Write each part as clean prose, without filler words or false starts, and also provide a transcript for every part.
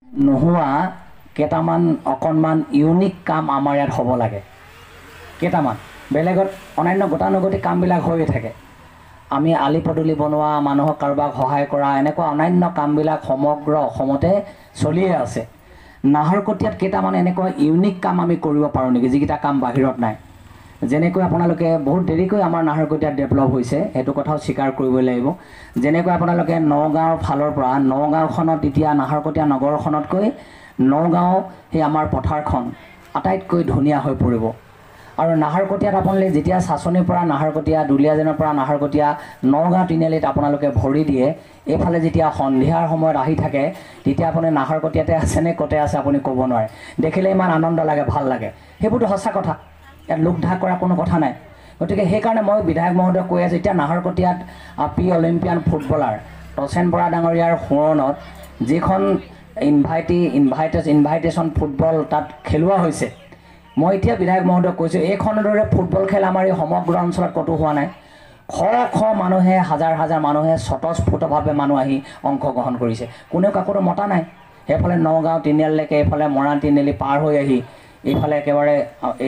নোহোৱা কেইটামান অকণমান ইউনিক কাম আমাৰ ইয়াত হ'ব লাগে। কেইটামান বেলেগত অন্যান্য গতানুগতিক কামবিলাক হৈয়ে থাকে। আমি আলি পদূলি বনোৱা, মানুহক কাৰোবাক সহায় কৰা, এনেকুৱা অন্যান্য কামবিলাক সমগ্ৰ অসমতে চলিয়ে আছে। নাহৰকটীয়াত কেইটামান এনেকুৱা ইউনিক কাম আমি কৰিব পাৰোঁ নেকি, যিকেইটা কাম বাহিৰত নাই? যেনেকৈ আপোনালোকে বহুত দেৰিকৈ আমাৰ নাহৰকটীয়াত ডেভেলপ হৈছে, সেইটো কথাও স্বীকাৰ কৰিব লাগিব। যেনেকৈ আপোনালোকে নগাঁৱৰ ফালৰ পৰা, নগাঁওখনত এতিয়া নাহৰকটীয়া নগৰখনতকৈ নগাঁও সেই আমাৰ পথাৰখন আটাইতকৈ ধুনীয়া হৈ পৰিব। আৰু নাহৰকটীয়াত আপোনালোকে যেতিয়া চাচনিৰ পৰা নাহৰকটীয়া, দুলীয়াজানৰ পৰা নাহৰকটীয়া, নগাঁও তিনিআলিত আপোনালোকে ভৰি দিয়ে, এইফালে যেতিয়া সন্ধিয়াৰ সময়ত আহি থাকে, তেতিয়া আপুনি নাহৰকটীয়াতে আছেনে ক'তে আছে আপুনি ক'ব নোৱাৰে। দেখিলে ইমান আনন্দ লাগে, ভাল লাগে। সেইবোৰতো সঁচা কথা, ইয়াত লোক ঢাক কৰা কোনো কথা নাই। গতিকে সেইকাৰণে মই বিধায়ক মহোদয়ক কৈ আছোঁ, এতিয়া নাহৰকটীয়াত অলিম্পিয়ান ফুটবলাৰ তচেন বৰা ডাঙৰীয়াৰ সোঁৱৰণত যিখন ইনভাইটেশ্যন ফুটবল তাত খেলোৱা হৈছে, মই এতিয়া বিধায়ক মহোদয়ক কৈছোঁ, এইখনৰ দৰে ফুটবল খেল আমাৰ এই সমগ্ৰ অঞ্চলত ক'তো হোৱা নাই। শ মানুহে, হাজাৰ হাজাৰ মানুহে স্বতঃস্ফূৰ্তভাৱে মানুহ আহি অংশগ্ৰহণ কৰিছে, কোনেও কাকো মতা নাই। সেইফালে নগাঁও তিনিআলিলৈকে, এইফালে মৰাণ তিনিআলি পাৰ হৈ আহি এইফালে একেবাৰে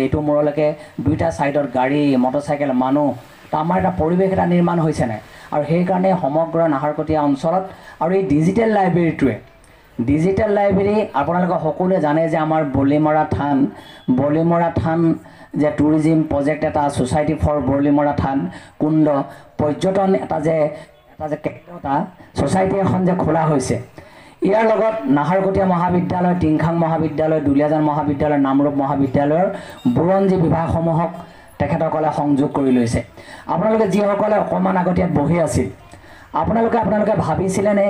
এইটো মূৰলৈকে দুইটা ছাইডত গাড়ী, মটৰচাইকেল, মানুহ, তো আমাৰ এটা পৰিৱেশ এটা নিৰ্মাণ হৈছে নাই। আৰু সেইকাৰণে সমগ্ৰ নাহৰকটীয়া অঞ্চলত আৰু এই ডিজিটেল লাইব্ৰেৰীটোৱে, ডিজিটেল লাইব্ৰেৰী আপোনালোকে সকলোৱে জানে যে আমাৰ বলিমৰা থান যে টুৰিজিম প্ৰজেক্ট এটা, ছ'চাইটি ফৰ বলিমৰা থান কুণ্ড পৰ্যটন এটা যে ছ'চাইটি এখন যে খোলা হৈছে, ইয়াৰ লগত নাহৰকটীয়া মহাবিদ্যালয়, টিংখাং মহাবিদ্যালয়, দুলীয়াজান মহাবিদ্যালয়, নামৰূপ মহাবিদ্যালয়ৰ বুৰঞ্জী বিভাগসমূহক তেখেতসকলে সংযোগ কৰি লৈছে। আপোনালোকে যিসকলে অকণমান আগত ইয়াত বহি আছিল, আপোনালোকে ভাবিছিলেনে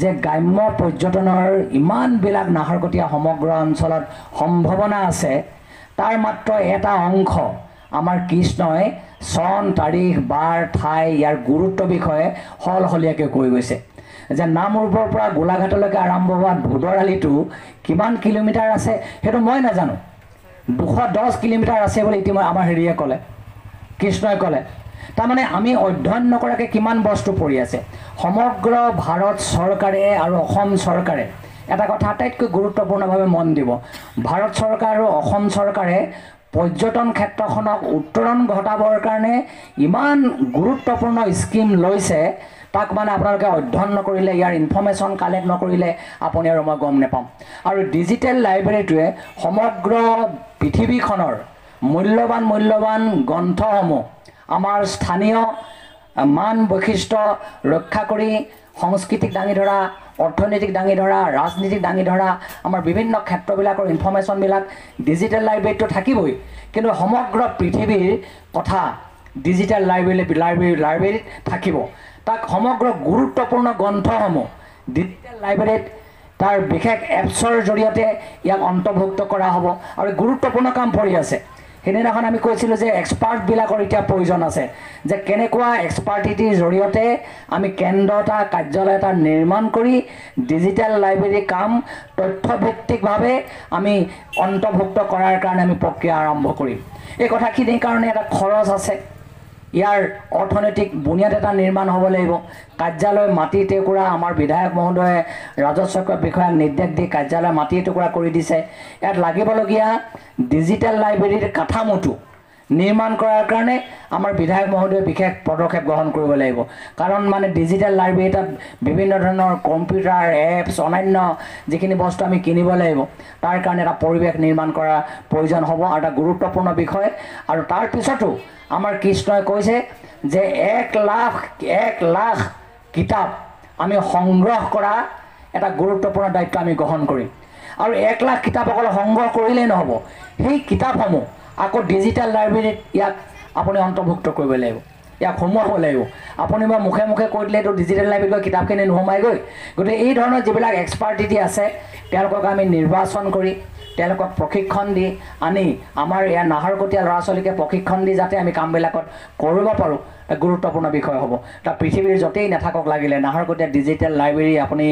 যে গ্ৰাম্য পৰ্যটনৰ ইমানবিলাক নাহৰকটীয়া সমগ্ৰ অঞ্চলত সম্ভাৱনা আছে, তাৰ মাত্ৰ এটা অংশ আমাৰ কৃষ্ণই চন, তাৰিখ, বাৰ, ঠাই, ইয়াৰ গুৰুত্ব বিষয়ে সলসলীয়াকৈ কৈ গৈছে। যে নামৰূপৰ পৰা গোলাঘাটলৈকে আৰম্ভ হোৱা ধোদৰ আলিটো কিমান কিলোমিটাৰ আছে সেইটো মই নাজানো, 210 কিলোমিটাৰ আছে বুলি ইতিমধ্যে আমাৰ হেৰিয়ে ক'লে, কৃষ্ণই ক'লে। তাৰমানে আমি অধ্যয়ন নকৰাকৈ কিমান বস্তু পৰি আছে। সমগ্ৰ ভাৰত চৰকাৰে আৰু অসম চৰকাৰে এটা কথা আটাইতকৈ গুৰুত্বপূৰ্ণভাৱে মন দিব, ভাৰত চৰকাৰ আৰু অসম চৰকাৰে পৰ্যটন ক্ষেত্ৰখনক উত্তৰণ ঘটাবৰ কাৰণে ইমান গুৰুত্বপূৰ্ণ স্কিম লৈছে, তাক মানে আপোনালোকে অধ্যয়ন নকৰিলে, ইয়াৰ ইনফৰ্মেশ্যন কালেক্ট নকৰিলে আপুনি আৰু মই গম নাপাম। আৰু ডিজিটেল লাইব্ৰেৰীটোৱে সমগ্ৰ পৃথিৱীখনৰ মূল্যৱান গ্ৰন্থসমূহ আমাৰ স্থানীয় মান বৈশিষ্ট্য ৰক্ষা কৰি সংস্কৃতিক দাঙি ধৰা, অৰ্থনৈতিক দাঙি ধৰা, ৰাজনীতিক দাঙি ধৰা, আমাৰ বিভিন্ন ক্ষেত্ৰবিলাকৰ ইনফৰ্মেশ্যনবিলাক ডিজিটেল লাইব্ৰেৰীটো থাকিবই, কিন্তু সমগ্ৰ পৃথিৱীৰ কথা ডিজিটেল লাইব্ৰেৰীত থাকিব। তাক সমগ্ৰ গুৰুত্বপূৰ্ণ গ্ৰন্থসমূহ ডিজিটেল লাইব্ৰেৰীত তাৰ বিশেষ এপছৰ জৰিয়তে ইয়াক অন্তৰ্ভুক্ত কৰা হ'ব। আৰু গুৰুত্বপূৰ্ণ কাম পৰি আছে। সেইদিনাখন আমি কৈছিলোঁ যে এক্সপাৰ্টবিলাকৰ এতিয়া প্ৰয়োজন আছে, যে কেনেকুৱা এক্সপাৰ্টিটিৰ জৰিয়তে আমি কেন্দ্ৰ এটা, কাৰ্যালয় এটা নিৰ্মাণ কৰি ডিজিটেল লাইব্ৰেৰী কাম তথ্যভিত্তিকভাৱে আমি অন্তৰ্ভুক্ত কৰাৰ কাৰণে আমি প্ৰক্ৰিয়া আৰম্ভ কৰিম। এই কথাখিনিৰ কাৰণে এটা খৰচ আছে, ইয়াৰ অৰ্থনৈতিক বুনিয়াদ এটা নিৰ্মাণ হ'ব লাগিব। কাৰ্যালয় মাটি টুকুৰা আমাৰ বিধায়ক মহোদয়ে ৰাজস্ব বিষয়াক নিৰ্দেশ দি কাৰ্যালয় মাটি টুকুৰা কৰি দিছে। ইয়াত লাগিবলগীয়া ডিজিটেল লাইব্ৰেৰীৰ কাঠামোটো নিৰ্মাণ কৰাৰ কাৰণে আমাৰ বিধায়ক মহোদয়ে বিশেষ পদক্ষেপ গ্ৰহণ কৰিব লাগিব। কাৰণ মানে ডিজিটেল লাইব্ৰেৰী এটাত বিভিন্ন ধৰণৰ কম্পিউটাৰ, এপছ, অন্যান্য যিখিনি বস্তু আমি কিনিব লাগিব, তাৰ কাৰণে এটা পৰিৱেশ নিৰ্মাণ কৰাৰ প্ৰয়োজন হ'ব, আৰু এটা গুৰুত্বপূৰ্ণ বিষয়। আৰু তাৰ পিছতো আমাৰ কৃষ্ণই কৈছে যে 1 লাখ কিতাপ আমি সংগ্ৰহ কৰা এটা গুৰুত্বপূৰ্ণ দায়িত্ব আমি গ্ৰহণ কৰিম। আৰু 1 লাখ কিতাপ অকল সংগ্ৰহ কৰিলেই নহ'ব, সেই কিতাপসমূহ আকৌ ডিজিটেল লাইব্ৰেৰীত ইয়াক আপুনি অন্তৰ্ভুক্ত কৰিব লাগিব, ইয়াক সোমোৱাব লাগিব। আপুনি বা মুখে কৈ দিলে এইটো ডিজিটেল লাইব্ৰেৰীত কিতাপখিনি নোসোমাইগৈ। গতিকে এই ধৰণৰ যিবিলাক এক্সপাৰ্টিটি আছে, তেওঁলোকক আমি নিৰ্বাচন কৰি, তেওঁলোকক প্ৰশিক্ষণ দি আনি আমাৰ ইয়াৰ নাহৰকটীয়া ল'ৰা ছোৱালীকে প্ৰশিক্ষণ দি যাতে আমি কামবিলাকত কৰিব পাৰোঁ, এটা গুৰুত্বপূৰ্ণ বিষয় হ'ব। তাৰ পৃথিৱীৰ য'তেই নাথাকক লাগিলে নাহৰকটীয়া ডিজিটেল লাইব্ৰেৰী আপুনি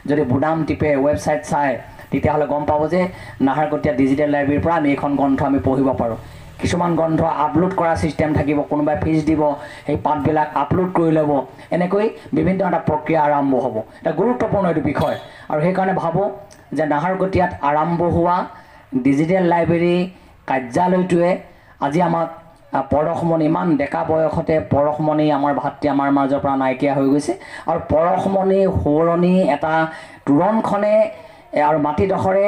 যদি বুদাম টিপে, ৱেবছাইট চায়, তেতিয়াহ'লে গম পাব যে নাহৰকটীয়া ডিজিটেল লাইব্ৰেৰীৰ পৰা আমি এইখন গ্ৰন্থ আমি পঢ়িব পাৰোঁ। কিছুমান গ্ৰন্থ আপলোড কৰা ছিষ্টেম থাকিব, কোনোবাই ফিজ দিব, সেই পাঠবিলাক আপলোড কৰি ল'ব, এনেকৈ বিভিন্ন এটা প্ৰক্ৰিয়া আৰম্ভ হ'ব। এটা গুৰুত্বপূৰ্ণ এইটো বিষয়। আৰু সেইকাৰণে ভাবোঁ যে নাহৰকটীয়াত আৰম্ভ হোৱা ডিজিটেল লাইব্ৰেৰী কাৰ্যালয়টোৱে আজি আমাক পৰশমণি ইমান ডেকা বয়সতে পৰশমণি আমাৰ ভাতৃ আমাৰ মাজৰ পৰা নাইকিয়া হৈ গৈছে আৰু পৰশমণি সোঁৱৰণি এটা তোৰণখনে আৰু মাটিডোখৰে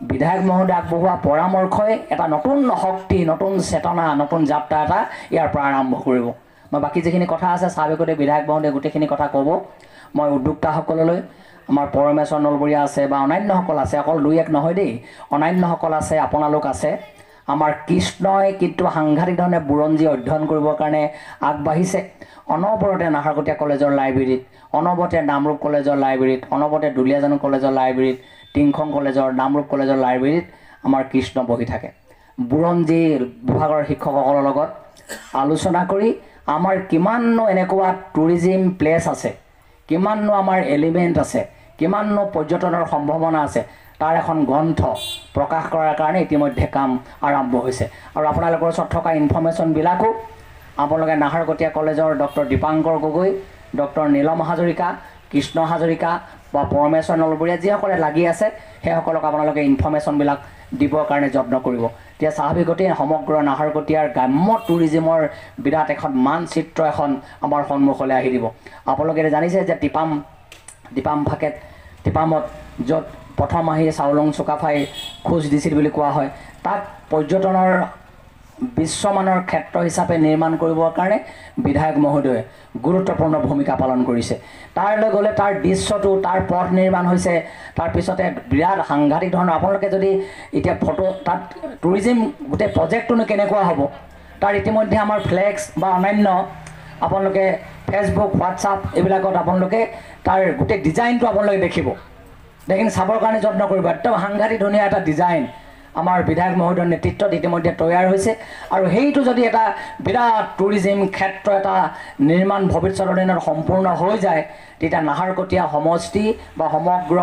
বিধায়ক মহোদয় আগবঢ়োৱা পৰামৰ্শই এটা নতুন শক্তি নতুন চেতনা নতুন যাত্ৰা এটা ইয়াৰ পৰা আৰম্ভ কৰিব মই বাকী যিখিনি কথা আছে চাহবেগতে বিধায়ক মহোদয়ে গোটেইখিনি কথা ক'ব মই উদ্যোক্তাসকললৈ আমাৰ পৰমেশ্বৰ নলবৰীয়া আছে বা অন্যান্যসকল আছে অকল দুই এক নহয় দেই অন্যান্যসকল আছে আপোনালোক আছে আমাৰ কৃষ্ণই কিন্তু সাংঘাতিক ধৰণে বুৰঞ্জী অধ্যয়ন কৰিবৰ কাৰণে আগবাঢ়িছে অনবৰতে নাহৰকটীয়া কলেজৰ লাইব্ৰেৰীত অনবৰতে নামৰূপ কলেজৰ লাইব্ৰেৰীত অনবৰতে দুলীয়াজান কলেজৰ লাইব্ৰেৰীত টিংখং কলেজৰ নামৰূপ কলেজৰ লাইব্ৰেৰীত আমাৰ কৃষ্ণ বহি থাকে বুৰঞ্জী বিভাগৰ শিক্ষকসকলৰ লগত আলোচনা কৰি আমাৰ কিমাননো এনেকুৱা টুৰিজিম প্লেচ আছে কিমাননো আমাৰ এলিমেণ্ট আছে কিমাননো পৰ্যটনৰ সম্ভাৱনা আছে তাৰ এখন গ্ৰন্থ প্ৰকাশ কৰাৰ কাৰণে ইতিমধ্যে কাম আৰম্ভ হৈছে আৰু আপোনালোকৰ ওচৰত থকা ইনফৰ্মেশ্যনবিলাকো আপোনালোকে নাহৰকটীয়া কলেজৰ ডক্টৰ দীপাংকৰ গগৈ ডক্টৰ নীলম হাজৰিকা কৃষ্ণ হাজৰিকা বা পৰমেশ্বৰ নলবৰীয়া যিসকলে লাগি আছে সেইসকলক আপোনালোকে ইনফৰ্মেশ্যনবিলাক দিবৰ কাৰণে যত্ন কৰিব এতিয়া স্বাভাৱিকতে সমগ্ৰ নাহৰকটীয়াৰ গ্ৰাম্য টুৰিজিমৰ বিৰাট এখন মানচিত্ৰ এখন আমাৰ সন্মুখলৈ আহি দিব আপোনালোকে জানিছে যে টিপামত য'ত প্ৰথম আহি চাউলং চুকাফাই খোজ দিছিল বুলি কোৱা হয় তাক পৰ্যটনৰ বিশ্বমানৰ ক্ষেত্ৰ হিচাপে নিৰ্মাণ কৰিবৰ কাৰণে বিধায়ক মহোদয়ে গুৰুত্বপূৰ্ণ ভূমিকা পালন কৰিছে তাৰলৈ গ'লে তাৰ দৃশ্যটো তাৰ পথ নিৰ্মাণ হৈছে তাৰপিছতে বিৰাট সাংঘাতিক ধৰণৰ আপোনালোকে যদি এতিয়া ফটো তাত টুৰিজিম গোটেই প্ৰজেক্টটোনো কেনেকুৱা হ'ব তাৰ ইতিমধ্যে আমাৰ ফ্লেক্স বা অন্যান্য আপোনালোকে ফেচবুক হোৱাটছআপ এইবিলাকত আপোনালোকে তাৰ গোটেই ডিজাইনটো আপোনালোকে দেখিব দেখি চাবৰ কাৰণে যত্ন কৰিব একদম সাংঘাতিক ধুনীয়া এটা ডিজাইন আমাৰ বিধায়ক মহোদয়ৰ নেতৃত্বত ইতিমধ্যে তৈয়াৰ হৈছে আৰু সেইটো যদি এটা বিৰাট টুৰিজিম ক্ষেত্ৰ এটা নিৰ্মাণ ভৱিষ্যতৰ দিনত সম্পূৰ্ণ হৈ যায় তেতিয়া নাহৰকটীয়া সমষ্টি বা সমগ্ৰ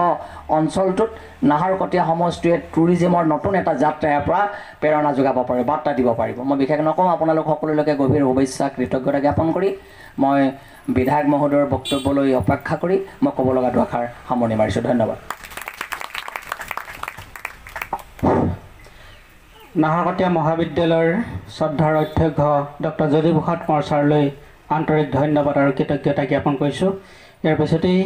অঞ্চলটোত নাহৰকটীয়া সমষ্টিয়ে টুৰিজিমৰ নতুন এটা যাত্ৰা ইয়াৰ পৰা প্ৰেৰণা যোগাব পাৰিব বাৰ্তা দিব পাৰিব মই বিশেষ নকওঁ আপোনালোক সকলোলৈকে গভীৰ শুভেচ্ছা কৃতজ্ঞতা জ্ঞাপন কৰি মই বিধায়ক মহোদয়ৰ বক্তব্যলৈ অপেক্ষা কৰি মই ক'ব লগা দুআষাৰ সামৰণি মাৰিছোঁ ধন্যবাদ নাহৰকটীয়া মহাবিদ্যালয়ৰ শ্ৰদ্ধাৰ অধ্যক্ষ ডক্টৰ জ্যোতিপ্ৰসাদ কোঁৱৰ ছাৰলৈ আন্তৰিক ধন্যবাদ আৰু কৃতজ্ঞতা জ্ঞাপন কৰিছোঁ ইয়াৰ পিছতেই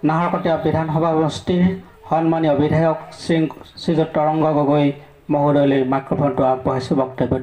নাহৰকটীয়া বিধানসভা সমষ্টিৰ সন্মানীয় বিধায়ক শ্ৰীযুত তৰংগ গগৈ মহোদয়লৈ মাইক্ৰফোনটো আগবঢ়াইছোঁ বক্তব্য